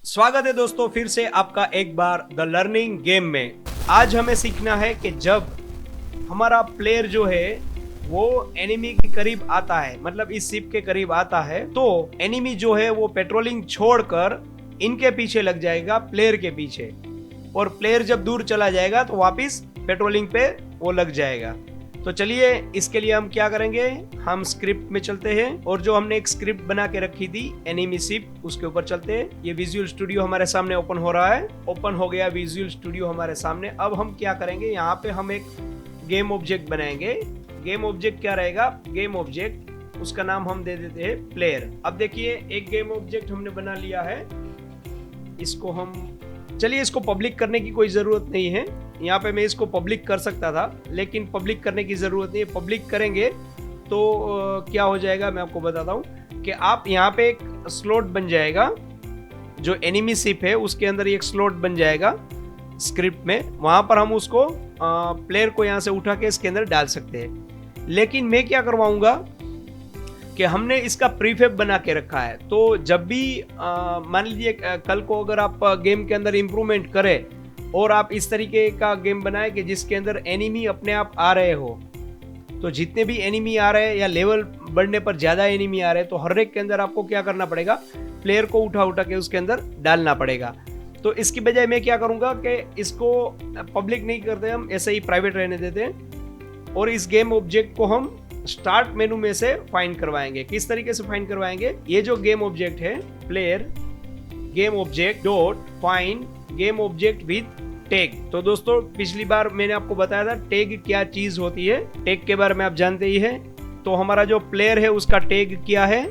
स्वागत है दोस्तों फिर से आपका एक बार द लर्निंग गेम में। आज हमें सीखना है कि जब हमारा प्लेयर जो है वो एनिमी के करीब आता है, मतलब इस शिप के करीब आता है, तो एनिमी जो है वो पेट्रोलिंग छोड़कर इनके पीछे लग जाएगा, प्लेयर के पीछे। और प्लेयर जब दूर चला जाएगा तो वापस पेट्रोलिंग पे वो लग जाएगा। तो चलिए इसके लिए हम क्या करेंगे, हम स्क्रिप्ट में चलते हैं और जो हमने एक स्क्रिप्ट बना के रखी थी एनिमी शिप, उसके ऊपर चलते हैं। ये विजुअल स्टूडियो हमारे सामने ओपन हो रहा है, ओपन हो गया विजुअल स्टूडियो हमारे सामने। अब हम क्या करेंगे, यहाँ पे हम एक गेम ऑब्जेक्ट बनाएंगे। गेम ऑब्जेक्ट क्या रहेगा, गेम ऑब्जेक्ट उसका नाम हम दे देते हैं प्लेयर। अब देखिए एक गेम ऑब्जेक्ट हमने बना लिया है, इसको हम चलिए इसको पब्लिक करने की कोई ज़रूरत नहीं है। यहाँ पे मैं इसको पब्लिक कर सकता था, लेकिन पब्लिक करने की ज़रूरत नहीं है। पब्लिक करेंगे तो क्या हो जाएगा मैं आपको बताता हूँ कि आप यहाँ पे एक स्लॉट बन जाएगा, जो एनिमी शिप है उसके अंदर एक स्लॉट बन जाएगा स्क्रिप्ट में। वहाँ पर हम उसको प्लेयर को यहाँ से उठा के इसके अंदर डाल सकते हैं। लेकिन मैं क्या करवाऊँगा कि हमने इसका प्रीफेब बना के रखा है, तो जब भी मान लीजिए कल को अगर आप गेम के अंदर इम्प्रूवमेंट करें और आप इस तरीके का गेम बनाए कि जिसके अंदर एनिमी अपने आप आ रहे हो, तो जितने भी एनिमी आ रहे हैं या लेवल बढ़ने पर ज़्यादा एनिमी आ रहे हैं, तो हर एक के अंदर आपको क्या करना पड़ेगा, प्लेयर को उठा उठा के उसके अंदर डालना पड़ेगा। तो इसकी बजाय मैं क्या करूँगा कि इसको पब्लिक नहीं करते, हम ऐसे ही प्राइवेट रहने देते हैं और इस गेम ऑब्जेक्ट को हम स्टार्ट मेनू में से फाइंड करवाएंगे। किस तरीके से फाइंड करवाएंगे, ये जो गेम ऑब्जेक्ट है player game object dot find game object with tag. तो दोस्तों पिछली बार मैंने आपको बताया था टैग क्या चीज होती है, टैग के बारे में आप जानते ही हैं। तो हमारा जो प्लेयर है उसका टैग क्या है,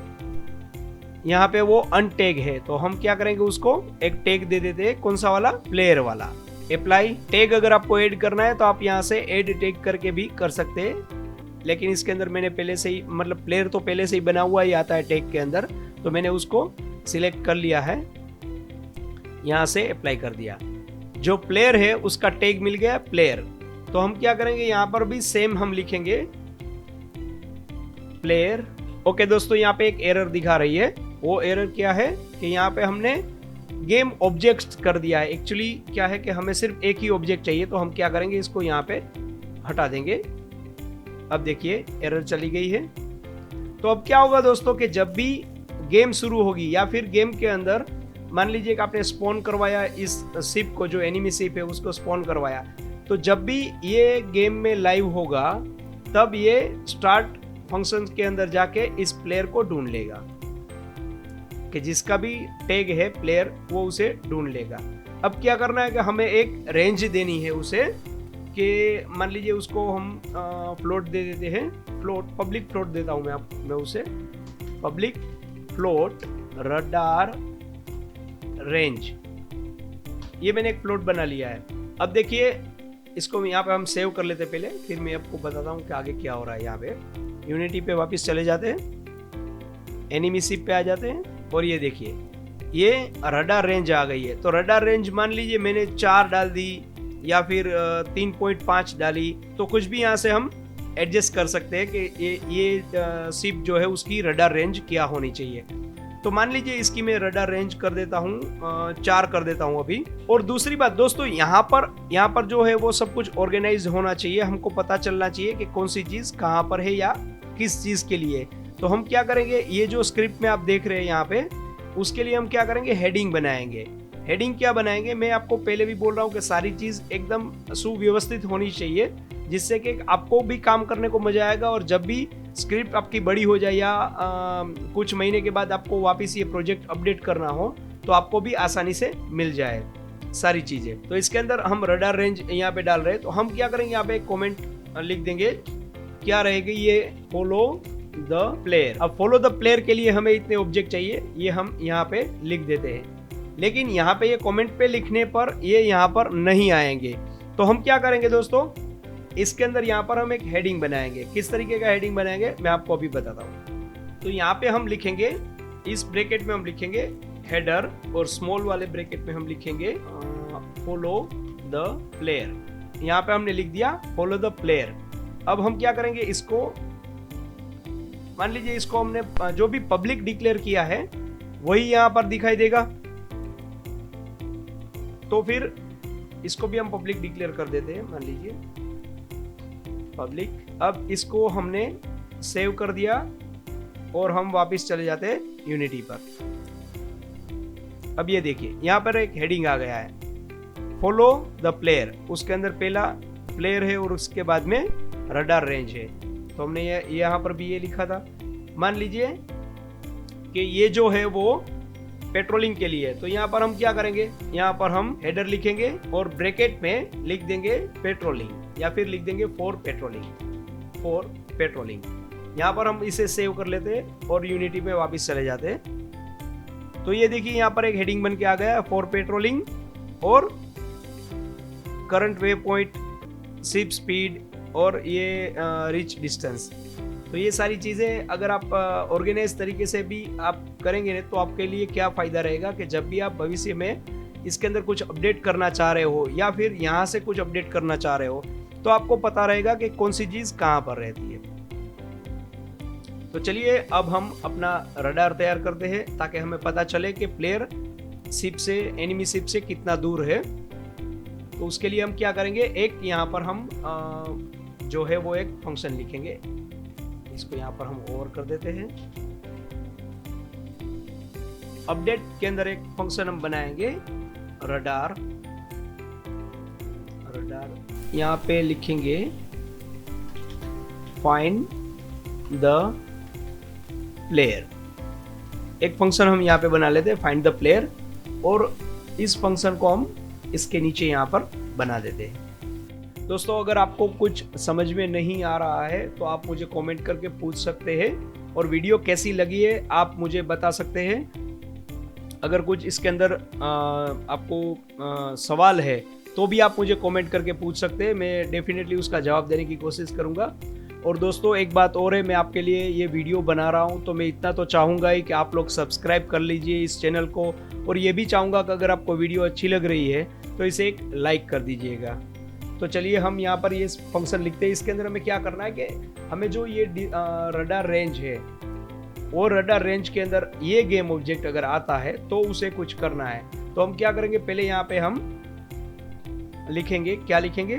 यहाँ पे वो अनटैग है, तो हम क्या करेंगे उसको एक टैग दे देते हैं। कौन सा वाला, प्लेयर वाला। अप्लाई टैग अगर आपको ऐड करना है तो आप यहाँ से ऐड टैग करके भी कर सकते हैं, लेकिन इसके अंदर मैंने पहले से ही, मतलब प्लेयर तो पहले से ही बना हुआ ही आता है टैग के अंदर, तो मैंने उसको सिलेक्ट कर लिया है, यहाँ से अप्लाई कर दिया। जो प्लेयर है उसका टैग मिल गया प्लेयर। तो हम क्या करेंगे, यहाँ पर भी सेम हम लिखेंगे प्लेयर। ओके दोस्तों, यहाँ पे एक एरर दिखा रही है। वो एरर क्या है कि यहाँ पे हमने गेम ऑब्जेक्ट कर दिया है। एक्चुअली क्या है कि हमें सिर्फ एक ही ऑब्जेक्ट चाहिए, तो हम क्या करेंगे, इसको यहाँ पे हटा देंगे। अब देखिए एरर चली गई है। तो अब क्या होगा दोस्तों कि जब भी गेम शुरू होगी या फिर गेम के अंदर मान लीजिए कि आपने स्पॉन करवाया इस शिप को, जो एनिमी शिप है उसको स्पॉन करवाया, तो जब भी ये गेम में लाइव होगा तब ये स्टार्ट फंक्शन के अंदर जाके इस प्लेयर को ढूंढ लेगा, कि जिसका भी टैग है प्लेयर वो उसे ढूंढ लेगा। अब क्या करना है कि हमें एक रेंज देनी है उसे, कि मान लीजिए उसको हम फ्लोट दे देते हैं, फ्लोट पब्लिक फ्लोट देता हूं मैं उसे पब्लिक फ्लोट रडार रेंज। ये मैंने एक फ्लोट बना लिया है। अब देखिए इसको यहाँ पे हम सेव कर लेते पहले, फिर मैं आपको बताता हूँ कि आगे क्या हो रहा है। यहाँ पे यूनिटी पे वापस चले जाते हैं, एनिमी शिप पे आ जाते हैं और ये देखिए ये रडार रेंज आ गई है। तो रडार रेंज मान लीजिए मैंने 4 डाल दी या फिर 3.5 डाली, तो कुछ भी यहाँ से हम एडजस्ट कर सकते हैं कि ये शिप जो है उसकी रडार रेंज क्या होनी चाहिए। तो मान लीजिए इसकी मैं रडार रेंज कर देता हूँ 4 कर देता हूँ अभी। और दूसरी बात दोस्तों, यहाँ पर जो है वो सब कुछ ऑर्गेनाइज होना चाहिए, हमको पता चलना चाहिए कि कौन सी चीज कहाँ पर है या किस चीज के लिए। तो हम क्या करेंगे, ये जो स्क्रिप्ट में आप देख रहे हैं यहाँ पे, उसके लिए हम क्या करेंगे, हेडिंग बनाएंगे। हेडिंग क्या बनाएंगे, मैं आपको पहले भी बोल रहा हूँ कि सारी चीज एकदम सुव्यवस्थित होनी चाहिए, जिससे कि आपको भी काम करने को मजा आएगा। और जब भी स्क्रिप्ट आपकी बड़ी हो जाए या कुछ महीने के बाद आपको वापस ये प्रोजेक्ट अपडेट करना हो, तो आपको भी आसानी से मिल जाए सारी चीजें। तो इसके अंदर हम रडार रेंज यहाँ पे डाल रहे हैं, तो हम क्या करेंगे, यहाँ पे एक कमेंट लिख देंगे, क्या रहेगी, ये फॉलो द प्लेयर। अब फॉलो द प्लेयर के लिए हमें इतने ऑब्जेक्ट चाहिए, ये हम यहाँ पे लिख देते हैं। लेकिन यहाँ पे ये कमेंट पे लिखने पर ये यहाँ पर नहीं आएंगे, तो हम क्या करेंगे दोस्तों, इसके अंदर यहाँ पर हम एक हेडिंग बनाएंगे। किस तरीके का हेडिंग बनाएंगे मैं आपको अभी बताता हूँ। तो यहाँ पे हम लिखेंगे, इस ब्रैकेट में हम लिखेंगे हेडर, और स्मॉल वाले ब्रैकेट में हम लिखेंगे फॉलो द प्लेयर। यहाँ पे हमने लिख दिया फॉलो द प्लेयर। अब हम क्या करेंगे, इसको मान लीजिए इसको हमने जो भी पब्लिक डिक्लेयर किया है वही यहाँ पर दिखाई देगा। तो फिर इसको भी हम पब्लिक डिक्लेयर कर देते हैं, मान लीजिए पब्लिक। अब इसको हमने सेव कर दिया और हम वापस चले जाते हैं यूनिटी पर। अब ये देखिए यहाँ पर एक हेडिंग आ गया है, फॉलो द प्लेयर। उसके अंदर पहला प्लेयर है और उसके बाद में रडार रेंज है। तो हमने यहाँ पर भी ये लिखा था। मान लीजिए कि ये जो है वो पेट्रोलिंग के लिए है, तो यहाँ पर हम क्या करेंगे, यहाँ पर हम हेडर लिखेंगे और ब्रैकेट में लिख देंगे पेट्रोलिंग, या फिर लिख देंगे फॉर पेट्रोलिंग। यहाँ पर हम इसे सेव कर लेते हैं और यूनिटी में वापस चले जाते हैं। तो ये देखिए यहाँ पर एक हेडिंग बन के आ गया, फॉर पेट्रोलिंग और current way point, ship speed और ये रिच डिस्टेंस। तो ये सारी चीज़ें अगर आप ऑर्गेनाइज तरीके से भी आप करेंगे तो आपके लिए क्या फ़ायदा रहेगा कि जब भी आप भविष्य में इसके अंदर कुछ अपडेट करना चाह रहे हो या फिर यहाँ से कुछ अपडेट करना चाह रहे हो तो आपको पता रहेगा कि कौन सी चीज़ कहाँ पर रहती है। तो चलिए अब हम अपना रडार तैयार करते हैं ताकि हमें पता चले कि प्लेयर शिप से, एनिमी शिप से कितना दूर है। तो उसके लिए हम क्या करेंगे, एक यहाँ पर हम जो है वो एक फंक्शन लिखेंगे। इसको यहाँ पर हम ओवर कर देते हैं। अपडेट के अंदर एक फंक्शन हम बनाएंगे रडार। यहाँ पे लिखेंगे फाइंड द प्लेयर। एक फंक्शन हम यहाँ पे बना लेते हैं फाइंड द प्लेयर, और इस फंक्शन को हम इसके नीचे यहाँ पर बना देते हैं। दोस्तों अगर आपको कुछ समझ में नहीं आ रहा है तो आप मुझे कमेंट करके पूछ सकते हैं, और वीडियो कैसी लगी है आप मुझे बता सकते हैं। अगर कुछ इसके अंदर आपको सवाल है तो भी आप मुझे कमेंट करके पूछ सकते हैं, मैं डेफिनेटली उसका जवाब देने की कोशिश करूँगा। और दोस्तों एक बात और है, मैं आपके लिए ये वीडियो बना रहा हूँ तो मैं इतना तो चाहूँगा ही कि आप लोग सब्सक्राइब कर लीजिए इस चैनल को, और ये भी चाहूँगा कि अगर आपको वीडियो अच्छी लग रही है तो इसे एक लाइक कर दीजिएगा। तो चलिए हम यहाँ पर ये फंक्शन लिखते हैं। इसके अंदर हमें क्या करना है कि हमें जो ये रडार रेंज है वो रडार रेंज के अंदर ये गेम ऑब्जेक्ट अगर आता है तो उसे कुछ करना है। तो हम क्या करेंगे, पहले यहाँ पे हम लिखेंगे, क्या लिखेंगे,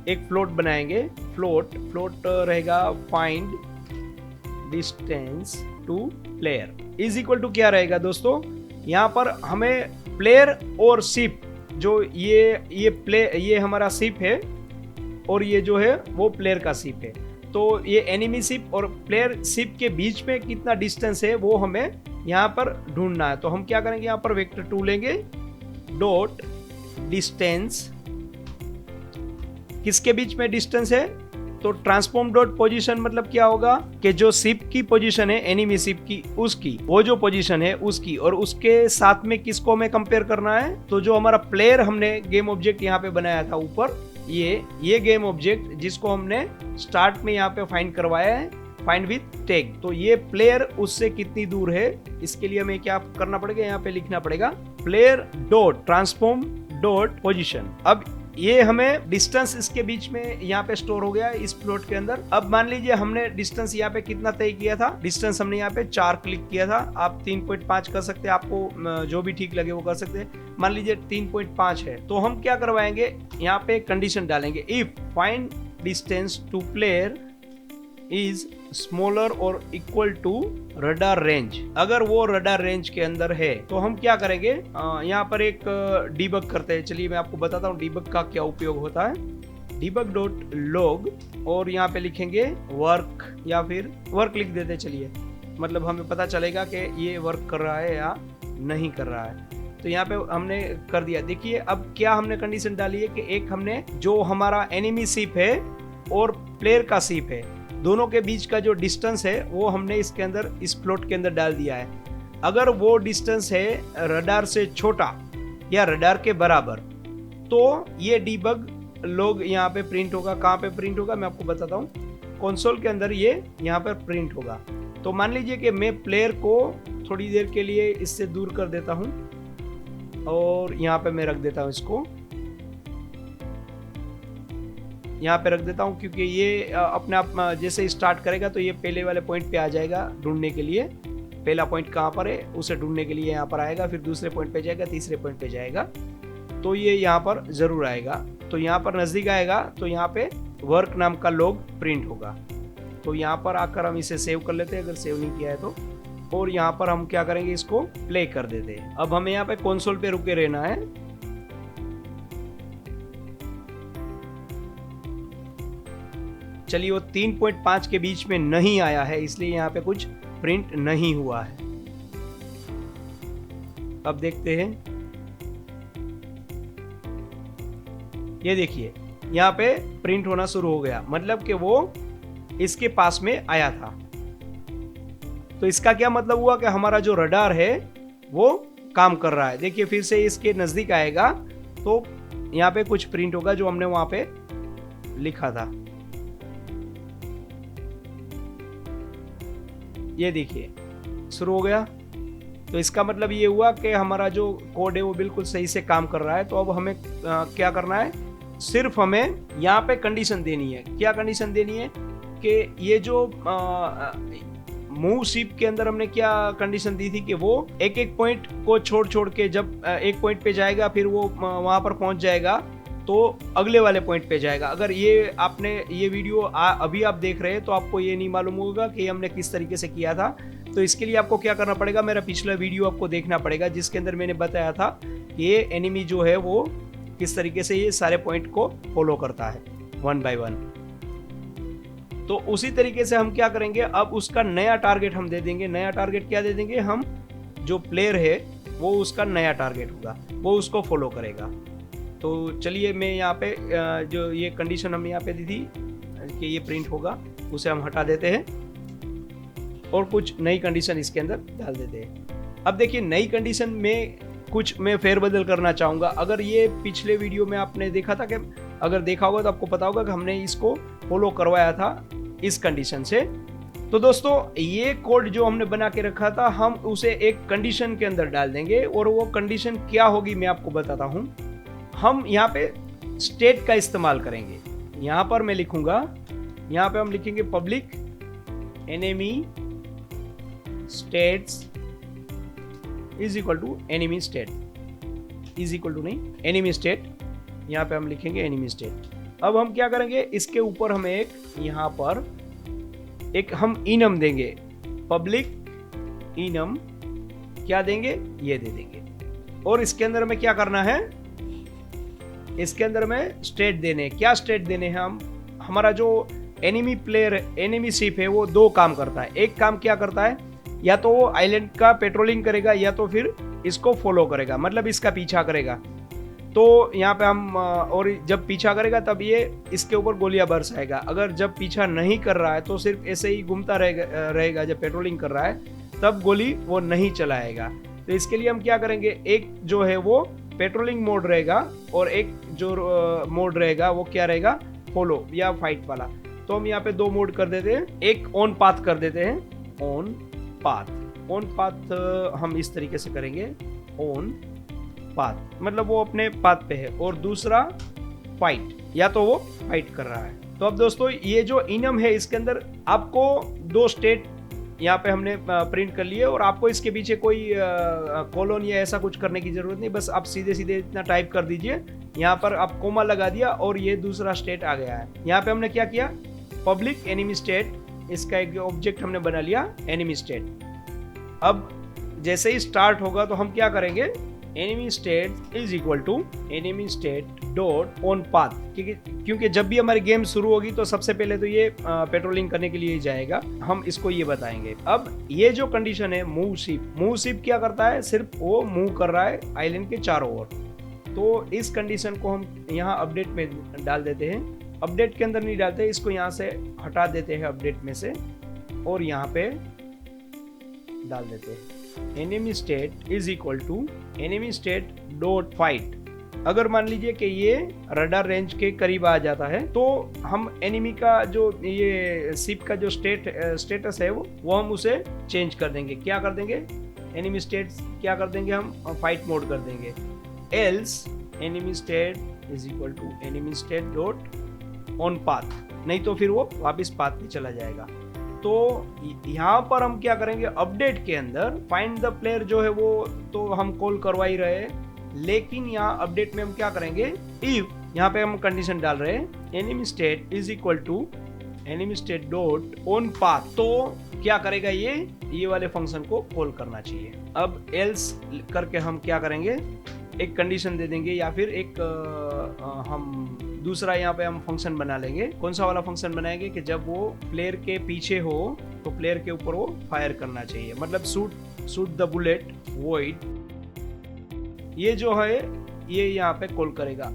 एक फ्लोट बनाएंगे। फ्लोट रहेगा find distance to player is equal to क्या रहेगा दोस्तों, यहाँ पर हमें प्लेयर और शिप, जो ये हमारा शिप है और ये जो है वो प्लेयर का शिप है। तो ये एनिमी शिप और प्लेयर शिप के बीच में कितना डिस्टेंस है वो हमें यहाँ पर ढूंढना है। तो हम क्या करेंगे, यहाँ पर वेक्टर 2 लेंगे, डॉट डिस्टेंस, किसके बीच में डिस्टेंस है, तो ट्रांसफॉर्म डॉट पोजीशन, मतलब क्या होगा कि जो शिप की पोजीशन है एनिमी शिप की, उसकी वो जो पोजीशन है उसकी, और उसके साथ में किसको हमें कंपेयर करना है, तो जो हमारा प्लेयर हमने गेम ऑब्जेक्ट यहाँ पे बनाया था ऊपर, ये गेम ऑब्जेक्ट जिसको हमने स्टार्ट में यहाँ पे फाइंड करवाया है, फाइंड विथ टैग। तो ये प्लेयर उससे कितनी दूर है, इसके लिए हमें क्या करना पड़ेगा, यहाँ पे लिखना पड़ेगा player dot transform dot position. अब ये हमें डिस्टेंस इसके बीच में यहाँ पे स्टोर हो गया इस प्लॉट के अंदर। अब मान लीजिए हमने डिस्टेंस यहाँ पे कितना तय किया था, डिस्टेंस हमने यहाँ पे 4 क्लिक किया था। आप 3.5 कर सकते हैं, आपको जो भी ठीक लगे वो कर सकते हैं। मान लीजिए 3.5 है, तो हम क्या करवाएंगे, यहाँ पे कंडीशन डालेंगे, if find distance to player is smaller और इक्वल टू रडार रेंज। अगर वो रडार रेंज के अंदर है तो हम क्या करेंगे, यहाँ पर एक डीबग करते हैं। चलिए मैं आपको बताता हूँ डीबग का क्या उपयोग होता है। डीबग डॉट लॉग, और यहाँ पे लिखेंगे वर्क, या फिर वर्क लिख देते, चलिए मतलब हमें पता चलेगा कि ये वर्क कर रहा है या नहीं कर रहा है। तो यहाँ पे हमने कर दिया। देखिए अब क्या हमने कंडीशन डाली है कि एक हमने जो हमारा एनिमी शिप है और प्लेयर का शिप है, दोनों के बीच का जो डिस्टेंस है वो हमने इसके अंदर, इस प्लॉट के अंदर डाल दिया है। अगर वो डिस्टेंस है रडार से छोटा या रडार के बराबर तो ये डीबग लॉग यहाँ पे प्रिंट होगा। कहाँ पे प्रिंट होगा मैं आपको बताता हूँ, कंसोल के अंदर ये यहाँ पर प्रिंट होगा। तो मान लीजिए कि मैं प्लेयर को थोड़ी देर के लिए इससे दूर कर देता हूँ और यहाँ पे मैं रख देता हूँ, इसको यहाँ पे रख देता हूँ, क्योंकि ये अपने आप जैसे स्टार्ट करेगा तो ये पहले वाले पॉइंट पे आ जाएगा ढूंढने के लिए। पहला पॉइंट कहाँ पर है उसे ढूंढने के लिए यहाँ पर आएगा, फिर दूसरे पॉइंट पे जाएगा, तीसरे पॉइंट पे जाएगा। तो ये यहाँ पर जरूर आएगा। तो यहाँ पर नजदीक आएगा तो यहाँ पे वर्क नाम का लॉग प्रिंट होगा। तो यहाँ पर आकर हम इसे सेव कर लेते हैं अगर सेव नहीं किया है तो, और यहाँ पर हम क्या करेंगे, इसको प्ले कर देते हैं। अब हमें यहाँ पे कंसोल पे रुके रहना है। चलिए वो 3.5 के बीच में नहीं आया है, इसलिए यहाँ पे कुछ प्रिंट नहीं हुआ है। अब देखते हैं, ये देखिए यहाँ पे प्रिंट होना शुरू हो गया, मतलब कि वो इसके पास में आया था। तो इसका क्या मतलब हुआ कि हमारा जो रडार है वो काम कर रहा है। देखिए फिर से इसके नजदीक आएगा तो यहाँ पे कुछ प्रिंट होगा जो हमने वहां पे लिखा था। ये देखिए शुरू हो गया। तो इसका मतलब ये हुआ कि हमारा जो कोड है वो बिल्कुल सही से काम कर रहा है। तो अब हमें क्या करना है, सिर्फ हमें यहाँ पे कंडीशन देनी है। क्या कंडीशन देनी है कि ये जो मूव शिप के अंदर हमने क्या कंडीशन दी थी कि वो एक एक पॉइंट को छोड़ के जब एक पॉइंट पे जाएगा फिर वो वहां पर पहुंच जाएगा तो अगले वाले पॉइंट पे जाएगा। अगर ये आपने ये वीडियो अभी आप देख रहे हैं तो आपको ये नहीं मालूम होगा कि हमने किस तरीके से किया था। तो इसके लिए आपको क्या करना पड़ेगा, मेरा पिछला वीडियो आपको देखना पड़ेगा जिसके अंदर मैंने बताया था कि ये एनिमी जो है वो किस तरीके से ये सारे पॉइंट को फॉलो करता है 1 by 1। तो उसी तरीके से हम क्या करेंगे, अब उसका नया टारगेट हम दे देंगे। नया टारगेट क्या दे देंगे, हम जो प्लेयर है वो उसका नया टारगेट होगा, वो उसको फॉलो करेगा। तो चलिए मैं यहाँ पे जो ये कंडीशन हमने यहाँ पे दी थी कि ये प्रिंट होगा, उसे हम हटा देते हैं और कुछ नई कंडीशन इसके अंदर डाल देते हैं। अब देखिए नई कंडीशन में कुछ मैं फेरबदल करना चाहूँगा। अगर ये पिछले वीडियो में आपने देखा था कि अगर देखा होगा तो आपको पता होगा कि हमने इसको फॉलो करवाया था इस कंडीशन से। तो दोस्तों ये कोड जो हमने बना के रखा था हम उसे एक कंडीशन के अंदर डाल देंगे और वो कंडीशन क्या होगी मैं आपको बताता हूँ। हम यहाँ पे स्टेट का इस्तेमाल करेंगे। यहाँ पर मैं लिखूंगा, यहाँ पे हम लिखेंगे public enemy states is equal to enemy state, is equal to नहीं एनिमी स्टेट, यहाँ पे हम लिखेंगे एनिमी स्टेट। अब हम क्या करेंगे, इसके ऊपर हम एक यहाँ पर एक हम इनम देंगे, पब्लिक इनम क्या देंगे, ये दे देंगे। और इसके अंदर में क्या करना है, इसके अंदर में स्टेट देने, क्या स्टेट देने हैं हम, हमारा जो एनिमी प्लेयर एनिमी शिप है वो दो काम करता है। एक काम क्या करता है, या तो वो आइलैंड का पेट्रोलिंग करेगा या तो फिर इसको फॉलो करेगा, मतलब इसका पीछा करेगा। तो यहाँ पे हम और जब पीछा करेगा तब ये इसके ऊपर गोलियां बरसाएगा। अगर जब पीछा नहीं कर रहा है तो सिर्फ ऐसे ही घूमता रहेगा जब पेट्रोलिंग कर रहा है तब गोली वो नहीं चलाएगा। तो इसके लिए हम क्या करेंगे, एक जो है वो पेट्रोलिंग मोड रहेगा और एक जो मोड रहेगा वो क्या रहेगा, फॉलो या फाइट वाला। तो हम यहाँ पे दो मोड कर देते हैं, एक ऑन पाथ कर देते हैं, ऑन पाथ। ऑन पाथ हम इस तरीके से करेंगे, ऑन पाथ मतलब वो अपने पाथ पे है, और दूसरा फाइट, या तो वो फाइट कर रहा है। तो अब दोस्तों ये जो इनम है इसके अंदर आपको दो स्टेट यहाँ पे हमने प्रिंट कर लिए और आपको इसके पीछे कोई कोलोन या ऐसा कुछ करने की जरूरत नहीं। बस आप सीधे सीधे इतना टाइप कर दीजिए, यहाँ पर आप कोमा लगा दिया और ये दूसरा स्टेट आ गया है। यहाँ पे हमने क्या किया, पब्लिक एनिमी स्टेट, इसका एक ऑब्जेक्ट हमने बना लिया एनिमी स्टेट। अब जैसे ही स्टार्ट होगा तो हम क्या करेंगे, enemy state is equal to enemy state dot on path, क्योंकि जब भी हमारी गेम शुरू होगी तो सबसे पहले तो ये पेट्रोलिंग करने के लिए जाएगा, हम इसको ये बताएंगे। अब ये जो कंडीशन है मूव शिप क्या करता है, सिर्फ वो मूव कर रहा है आइलैंड के चारों ओर। तो इस कंडीशन को हम यहाँ अपडेट में डाल देते हैं, अपडेट के अंदर नहीं डालते, इसको यहाँ से हटा देते हैं अपडेट में से और यहाँ पे डाल देते हैं enemy state is equal to enemy state dot fight. अगर मान लीजिए कि ये रडार रेंज के करीब आ जाता है तो हम एनिमी का जो ये शिप का जो स्टेटस है वो हम उसे चेंज कर देंगे। क्या कर देंगे, एनिमी स्टेट क्या कर देंगे, हम फाइट मोड कर देंगे। Else enemy state is equal to enemy state dot on path, नहीं तो फिर वो वापस पाथ पे चला जाएगा। तो यहाँ पर हम क्या करेंगे, अपडेट के अंदर फाइंड द प्लेयर जो है वो तो हम कॉल करवा ही रहे हैं, लेकिन यहाँ अपडेट में हम क्या करेंगे, इफ यहाँ पे हम कंडीशन डाल रहे हैं enemy state is equal to enemy state dot on path, तो क्या करेगा ये वाले फंक्शन को कॉल करना चाहिए। अब एल्स करके हम क्या करेंगे, एक कंडीशन दे देंगे या फिर एक हम दूसरा यहाँ पे हम फंक्शन बना लेंगे। कौन सा वाला फंक्शन बनाएंगे कि जब वो प्लेयर के पीछे हो तो प्लेयर के ऊपर वो फायर करना चाहिए, मतलब शूट द बुलेट वॉइड, ये जो है ये यहाँ पे कॉल करेगा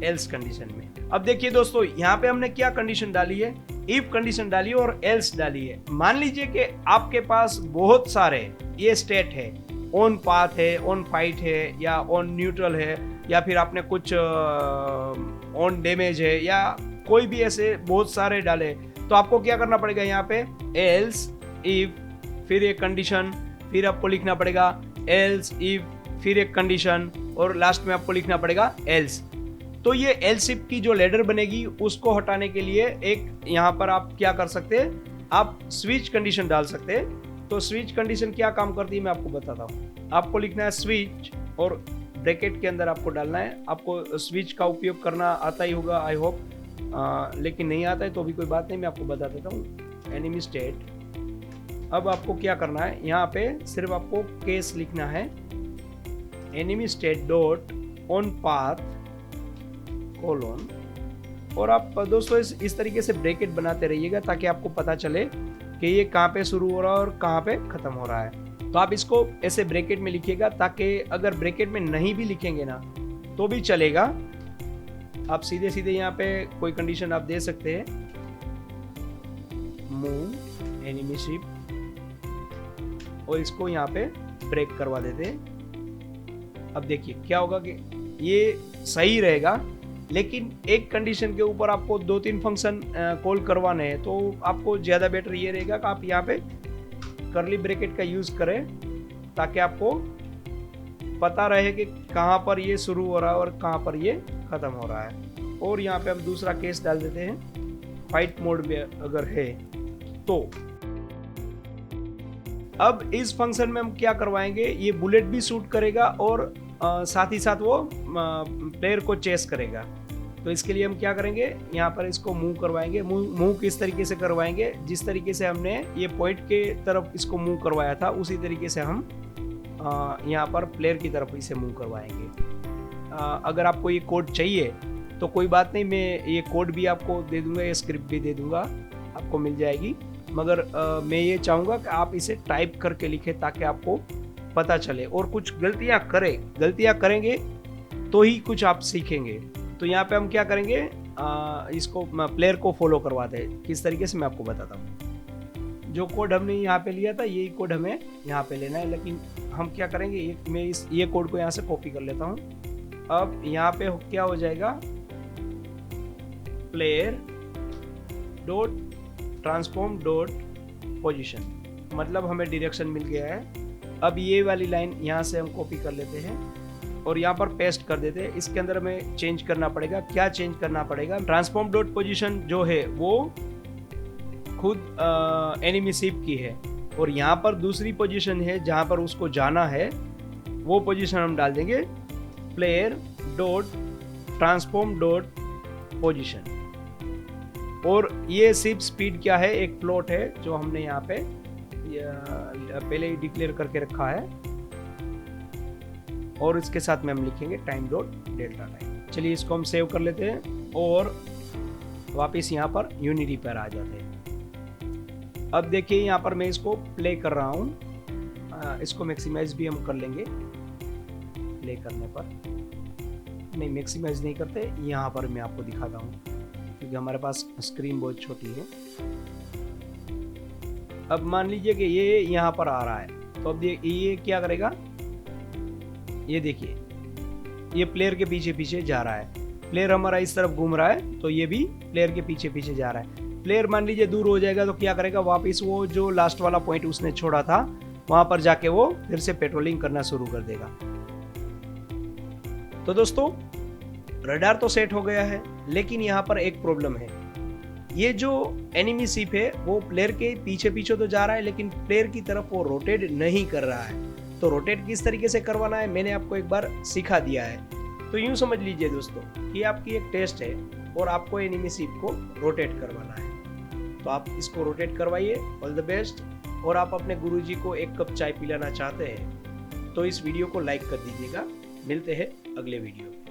एल्स कंडीशन में। अब देखिए दोस्तों, यहाँ पे हमने क्या कंडीशन डाली है, इफ कंडीशन डाली है और एल्स डाली है। मान लीजिए कि आपके पास बहुत सारे ये स्टेट है, ऑन पाथ है, ऑन फाइट है, या ऑन न्यूट्रल है, या फिर आपने कुछ ऑन डैमेज है, या कोई भी ऐसे बहुत सारे डाले, तो आपको क्या करना पड़ेगा यहाँ पे, एल्स इफ फिर एक कंडीशन, फिर आपको लिखना पड़ेगा एल्स इफ फिर एक कंडीशन, और लास्ट में आपको लिखना पड़ेगा एल्स। तो ये एल्स इफ की जो लेडर बनेगी उसको हटाने के लिए एक यहाँ पर आप क्या कर सकते हैं, आप स्विच कंडीशन डाल सकते हैं। तो स्विच कंडीशन क्या काम करती है मैं आपको बताता हूँ। आपको लिखना है स्विच और ब्रैकेट के अंदर आपको डालना है। आपको स्विच का उपयोग करना आता ही होगा आई होप, लेकिन नहीं आता है तो भी कोई बात नहीं, मैं आपको बता देता हूँ। एनिमी स्टेट, अब आपको क्या करना है, यहाँ पे सिर्फ आपको केस लिखना है, enemy state dot on path colon, और आप दोस्तों इस तरीके से ब्रैकेट बनाते रहिएगा ताकि आपको पता चले कि ये कहाँ पे शुरू हो रहा है और कहाँ पे खत्म हो रहा है। तो आप इसको ऐसे ब्रैकेट में लिखिएगा, ताकि अगर ब्रैकेट में नहीं भी लिखेंगे ना तो भी चलेगा। आप सीधे सीधे यहाँ पे कोई कंडीशन आप दे सकते हैं, मूव एनिमी शिप, और इसको यहाँ पे ब्रेक करवा देते हैं। अब देखिए क्या होगा कि ये सही रहेगा, लेकिन एक कंडीशन के ऊपर आपको 2-3 फंक्शन कॉल करवाने हैं, तो आपको ज़्यादा बेटर ये रहेगा कि आप यहाँ पे कर्ली ब्रैकेट का यूज़ करें, ताकि आपको पता रहे कि कहाँ पर ये शुरू हो रहा है और कहाँ पर ये ख़त्म हो रहा है। और यहाँ पे हम दूसरा केस डाल देते हैं, फाइट मोड में अगर है तो। अब इस फंक्शन में हम क्या करवाएंगे, ये बुलेट भी शूट करेगा और साथ ही साथ वो प्लेयर को चेस करेगा। तो इसके लिए हम क्या करेंगे, यहाँ पर इसको मूव करवाएंगे। मूव किस तरीके से करवाएंगे, जिस तरीके से हमने ये पॉइंट के तरफ इसको मूव करवाया था उसी तरीके से हम यहाँ पर प्लेयर की तरफ इसे मूव करवाएंगे। अगर आपको ये कोड चाहिए तो कोई बात नहीं, मैं ये कोड भी आपको दे दूंगा, ये स्क्रिप्ट भी दे दूंगा, आपको मिल जाएगी। मगर मैं ये चाहूँगा कि आप इसे टाइप करके लिखें ताकि आपको पता चले, और कुछ गलतियाँ करेंगे तो ही कुछ आप सीखेंगे। तो यहाँ पे हम क्या करेंगे, इसको प्लेयर को फॉलो करवाते हैं। किस तरीके से मैं आपको बताता हूँ। जो कोड हमने यहाँ पे लिया था यही कोड हमें यहाँ पे लेना है, लेकिन हम क्या करेंगे, मैं ये कोड को यहाँ से कॉपी कर लेता हूँ। अब यहाँ पे क्या हो जाएगा, player dot transform dot position, मतलब हमें डायरेक्शन मिल गया है। अब ये वाली लाइन यहाँ से हम कॉपी कर लेते हैं और यहाँ पर पेस्ट कर देते हैं। इसके अंदर हमें चेंज करना पड़ेगा। क्या चेंज करना पड़ेगा, ट्रांसफॉर्म डॉट पोजिशन जो है वो खुद एनिमी शिप की है, और यहाँ पर दूसरी पोजीशन है जहाँ पर उसको जाना है, वो पोजीशन हम डाल देंगे player dot transform dot position. और ये शिप स्पीड क्या है, एक फ्लोट है जो हमने यहाँ पे पहले ही डिक्लेयर करके रखा है, और इसके साथ में हम लिखेंगे टाइम डॉट डेल्टा टाइम। चलिए इसको हम सेव कर लेते हैं और वापस यहाँ पर यूनिटी पर आ जाते हैं। अब देखिए यहाँ पर मैं इसको प्ले कर रहा हूँ, इसको मैक्सिमाइज भी हम कर लेंगे। प्ले करने पर नहीं, मैक्सिमाइज नहीं करते, यहाँ पर मैं आपको दिखाता हूँ क्योंकि हमारे पास स्क्रीन बहुत छोटी है। अब मान लीजिए कि ये यहाँ पर आ रहा है, तो अब ये क्या करेगा, ये देखिए ये प्लेयर के पीछे पीछे जा रहा है। प्लेयर हमारा इस तरफ घूम रहा है तो ये भी प्लेयर के पीछे पीछे जा रहा है। प्लेयर मान लीजिए दूर हो जाएगा तो क्या करेगा, वापस वो जो लास्ट वाला पॉइंट उसने छोड़ा था वहां पर जाके वो फिर से पेट्रोलिंग करना शुरू कर देगा। तो दोस्तों रडार तो सेट हो गया है, लेकिन यहाँ पर एक प्रॉब्लम है। ये जो एनिमी शिप है वो प्लेयर के पीछे पीछे तो जा रहा है, लेकिन प्लेयर की तरफ वो रोटेट नहीं कर रहा है। तो रोटेट किस तरीके से करवाना है मैंने आपको एक बार सिखा दिया है। तो यूं समझ लीजिए दोस्तों कि आपकी एक टेस्ट है और आपको एनिमी शिप को रोटेट करवाना है, तो आप इसको रोटेट करवाइए। All the best. और आप अपने गुरुजी को 1 कप चाय पिलाना चाहते हैं तो इस वीडियो को लाइक कर दीजिएगा। मिलते हैं अगले वीडियो में।